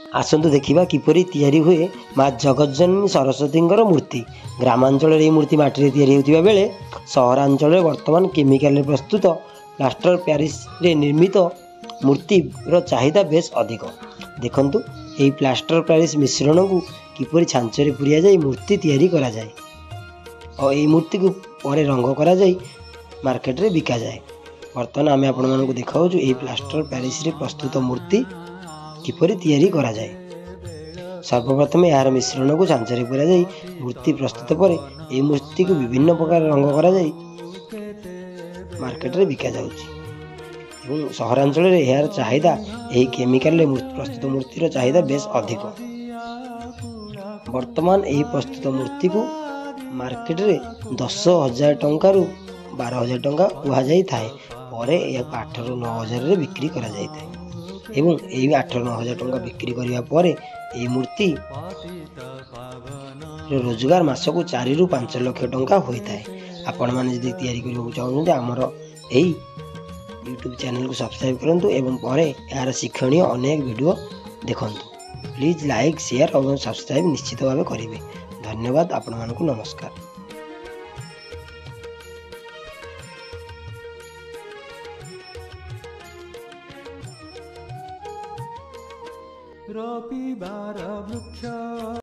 आसतु देखा किपरि तैयारी हुए माँ जगज्जननी सरस्वती मूर्ति। ग्रामांचल ये मूर्ति माटी या बेले सहरांचल बर्तमान केमिकाल प्रस्तुत प्लास्टर प्यारिस रे निर्मित मूर्तिर चाहिदा बेस अधिक। देखंतु यही प्लास्टर प्यारिस मिश्रण को किपरि छांचरे पुरिया जाई मूर्ति तैयारी करा जाए और यही मूर्ति को पर रंग करा जाई मार्केट रे बिका जाए। बर्तमान आम आपण मानक देखाऊँ यही प्लास्टर प्यारिस रे प्रस्तुत मूर्ति किपरि तैयारी करा जाए। सर्वप्रथम यार मिश्रण को छांचरे पुरा जाई मूर्ति प्रस्तुत पर यह मूर्ति को विभिन्न प्रकार रंग करा जाई मार्केट रे बिका जाउची। सहरांचल यार चाहिदा यही केमिकाल प्रस्तुत मूर्तिर चाहिदा बेस अधिक। वर्तमान यही प्रस्तुत मूर्ति को मार्केट रे 10,000 टंका रु 12,000 टंका कह जाई थाए पर 8 ରୁ 9,000 रे बिक्री करा जाई थाए एवं यही 8 ରୁ 9,000 टंका बिक्री करिया परे यही मूर्ति रोजगार मासकू 4 ରୁ 5 लाख टंका होता है। आपण मैंने जब तैयारी करने चाहते आमर यही यूट्यूब चैनल को सब्सक्राइब करूँ एवं पर यार शिक्षणीय अनेक वीडियो देखूँ। प्लीज लाइक शेयर और सब्सक्राइब निश्चित भाव करेंगे। धन्यवाद। आपण मानक नमस्कार। रविवार वृक्ष